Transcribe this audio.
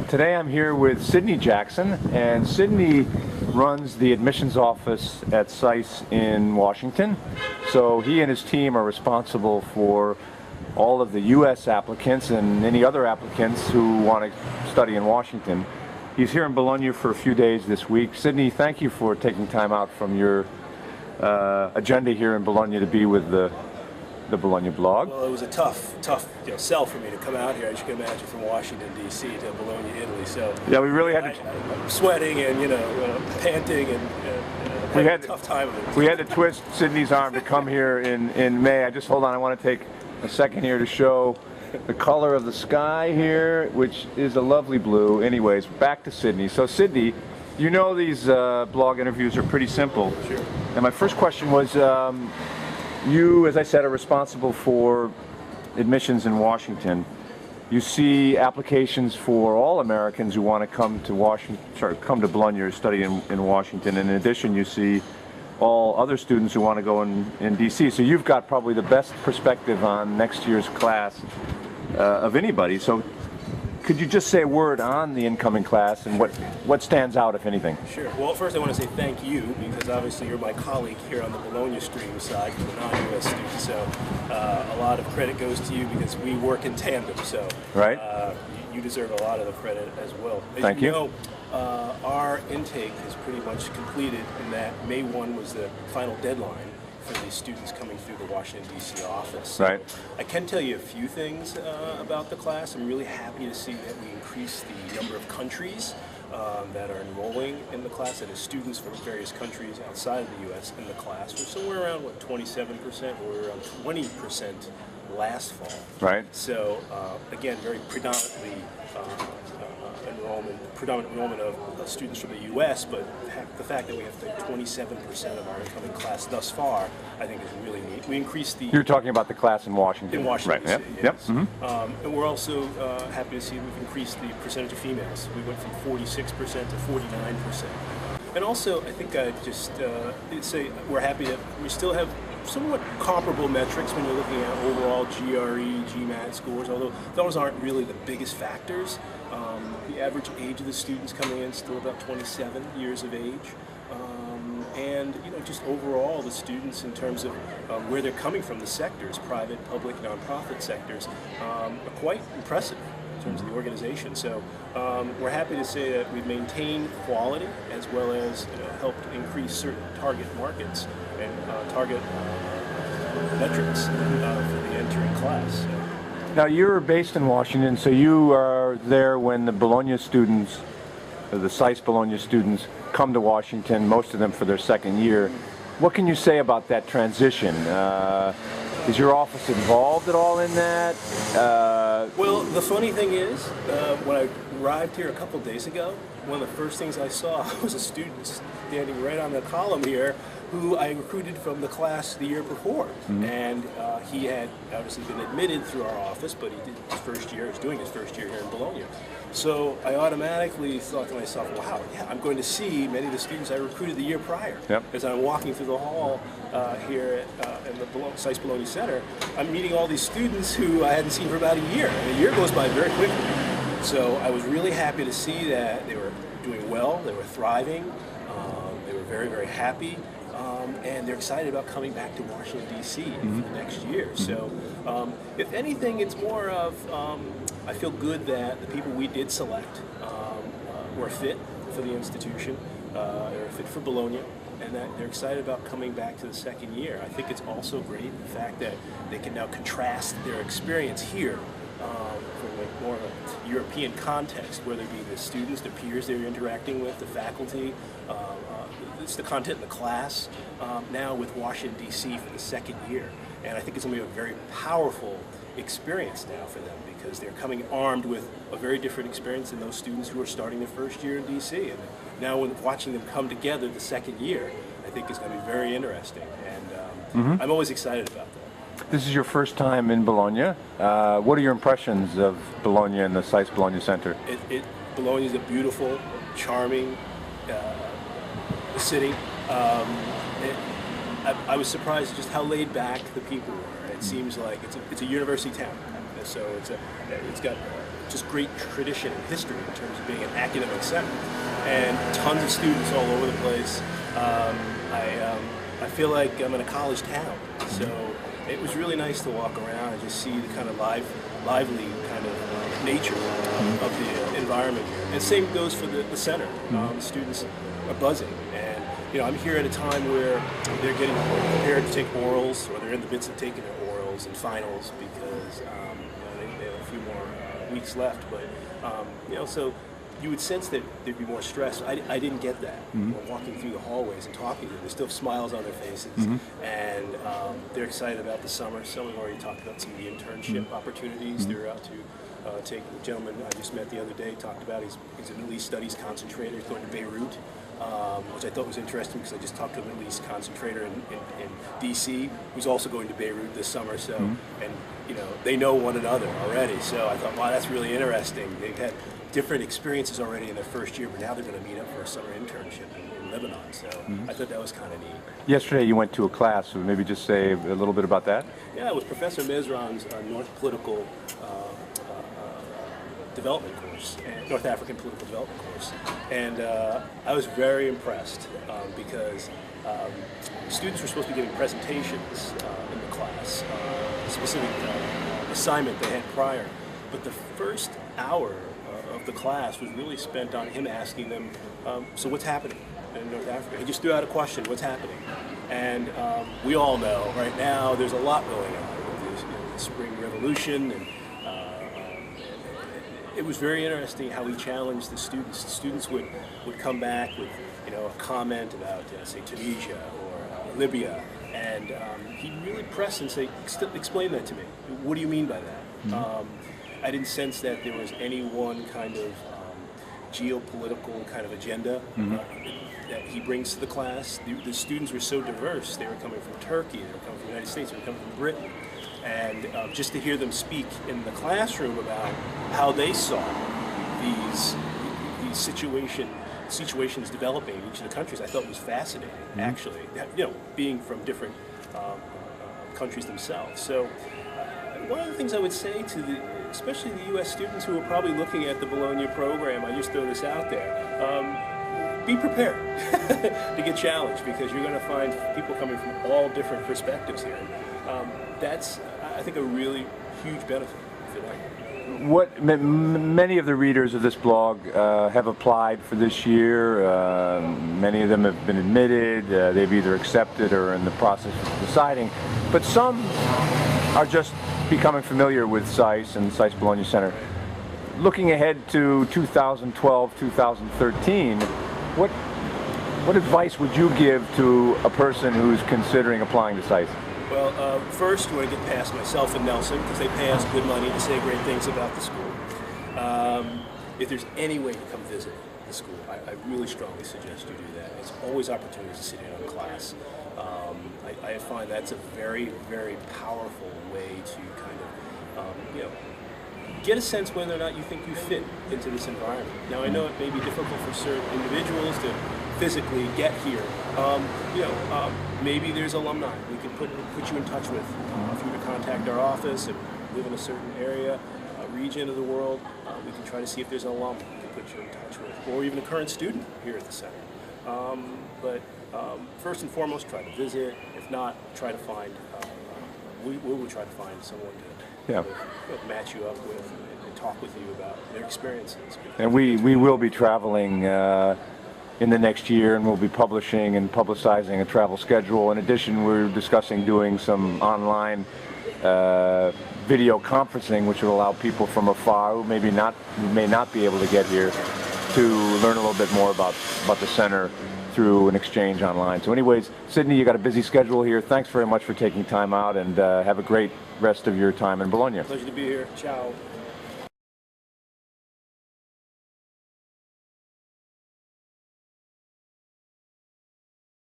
Today I'm here with Sidney Jackson, and Sidney runs the admissions office at SAIS in Washington. So he and his team are responsible for all of the U.S. applicants and any other applicants who want to study in Washington. He's here in Bologna for a few days this week. Sidney, thank you for taking time out from your agenda here in Bologna to be with the Bologna blog. Well, it was a tough sell for me to come out here, as you can imagine, from Washington, D.C. to Bologna, Italy. So yeah, we really had to. I'm sweating and panting and we had a tough time of it. We had to twist Sidney's arm to come here in May. Hold on, I want to take a second here to show the color of the sky here, which is a lovely blue. Anyways, back to Sidney. So Sidney, you know these blog interviews are pretty simple. Sure. And my first question was, you, as I said, are responsible for admissions in Washington. You see applications for all Americans who want to come to Bologna or study in Washington. And in addition, you see all other students who want to go in DC. So you've got probably the best perspective on next year's class of anybody. So could you just say a word on the incoming class and what stands out, if anything? Sure. Well, first I want to say thank you, because obviously you're my colleague here on the Bologna stream side for the non-US students. So a lot of credit goes to you because we work in tandem. So right. You deserve a lot of the credit as well. Thank you. Know, our intake is pretty much completed in that May 1 was the final deadline for the students coming through the Washington, D.C. office. So right. I can tell you a few things about the class. I'm really happy to see that we increased the number of countries that are enrolling in the class, that is students from various countries outside of the U.S. in the class. We're somewhere around, 27%, or around 20% last fall. Right. So, again, very predominant enrollment of students from the U.S., but the fact that we have 27% of our incoming class thus far, I think is really neat. We increased the... You're talking about the class in Washington. In Washington, right. DC, Yep. yes. Mm-hmm. And we're also happy to see we've increased the percentage of females. We went from 46% to 49%. And also, I think I'd just say we're happy that we still have somewhat comparable metrics when you're looking at overall GRE, GMAT scores, although those aren't really the biggest factors. The average age of the students coming in is still about 27 years of age. And just overall, the students, in terms of where they're coming from, the sectors, private, public, nonprofit sectors, are quite impressive in terms of the organization. So we're happy to say that we've maintained quality as well as helped increase certain target markets and target metrics for the entering class. So. Now you're based in Washington, so you are there when the Bologna students, the SAIS Bologna students, come to Washington, most of them for their second year. What can you say about that transition? Is your office involved at all in that? Well, the funny thing is, when I arrived here a couple days ago, one of the first things I saw was a student standing right on the column here who I recruited from the class the year before. Mm-hmm. And he had obviously been admitted through our office, but he did his first year, was doing his first year here in Bologna. So I automatically thought to myself, wow, yeah, I'm going to see many of the students I recruited the year prior. Yep. As I'm walking through the hall here in the SAIS Bologna Center, I'm meeting all these students who I hadn't seen for about a year. And a year goes by very quickly. So I was really happy to see that they were doing well, they were thriving, they were very, very happy. And they're excited about coming back to Washington, D.C. Mm-hmm. for the next year. So, if anything, it's more of, I feel good that the people we did select were fit for the institution, they're fit for Bologna, and that they're excited about coming back to the second year. I think it's also great the fact that they can now contrast their experience here from more of a European context, whether it be the students, the peers they're interacting with, the faculty, it's the content in the class, now with Washington, D.C. for the second year. And I think it's going to be a very powerful experience now for them, because they're coming armed with a very different experience than those students who are starting their first year in D.C. And now when watching them come together the second year, I think is going to be very interesting. And I'm always excited about that. This is your first time in Bologna. What are your impressions of Bologna and the SAIS Bologna Center? Bologna is a beautiful, charming city. I was surprised just how laid back the people were. It seems like it's a university town, so it's got just great tradition and history in terms of being an academic center, and tons of students all over the place. I feel like I'm in a college town, so it was really nice to walk around and just see the kind of lively kind of nature of the environment. And same goes for the center. The students are buzzing, and I'm here at a time where they're getting prepared to take orals, or they're in the midst of taking their orals and finals because they have a few more weeks left. But so you would sense that there'd be more stress. I didn't get that. We're walking through the hallways and talking to them. They still have smiles on their faces, and they're excited about the summer. Some have already talked about some of the internship opportunities. They're out to take. The gentleman I just met the other day talked about he's a Middle East Studies concentrator. He's going to Beirut, which I thought was interesting because I just talked to a Middle East concentrator in DC who's also going to Beirut this summer. So, and they know one another already. So I thought, wow, that's really interesting. They've had different experiences already in their first year, but now they're going to meet up for a summer internship in Lebanon. So I thought that was kind of neat. Yesterday you went to a class, so maybe just say a little bit about that? Yeah, it was Professor Mezran's North Political Development course, North African Political Development course, and I was very impressed because students were supposed to be giving presentations in the class, a specific assignment they had prior, but the first hour of the class was really spent on him asking them, so what's happening in North Africa? He just threw out a question, what's happening? And we all know right now there's a lot going on with the Spring Revolution, and it was very interesting how he challenged the students. The students would come back with a comment about say Tunisia or Libya, and he really pressed and say, explain that to me. What do you mean by that? I didn't sense that there was any one kind of geopolitical kind of agenda that he brings to the class. The students were so diverse. They were coming from Turkey, they were coming from the United States, they were coming from Britain. And just to hear them speak in the classroom about how they saw these situations developing in each of the countries, I thought was fascinating, actually, being from different countries themselves. So one of the things I would say to especially the U.S. students who are probably looking at the Bologna program, I just throw this out there, be prepared to get challenged, because you're going to find people coming from all different perspectives here. That's, I think, a really huge benefit for them. Many of the readers of this blog have applied for this year. Many of them have been admitted. They've either accepted or are in the process of deciding. But some are just becoming familiar with SAIS and SAIS Bologna Center. Looking ahead to 2012, 2013, what advice would you give to a person who's considering applying to SAIS? Well, first, we want to get past myself and Nelson, because they pay us good money to say great things about the school. If there's any way to come visit the school, I really strongly suggest you do that. There's always opportunities to sit in on class. I find that's a very, very powerful way to kind of, get a sense whether or not you think you fit into this environment. Now, I know it may be difficult for certain individuals to physically get here. Maybe there's alumni we can put you in touch with. If you were to contact our office and live in a certain area, region of the world, we can try to see if there's an alum we can put you in touch with, or even a current student here at the center. But first and foremost, try to visit. If not, try to find, we will try to find someone to match you up with and talk with you about their experiences. And we will be traveling in the next year, and we'll be publishing and publicizing a travel schedule. In addition, we're discussing doing some online video conferencing, which will allow people from afar who may not be able to get here to learn a little bit more about the center through an exchange online. So anyways, Sidney, you got a busy schedule here. Thanks very much for taking time out, and have a great rest of your time in Bologna. Pleasure to be here. Ciao.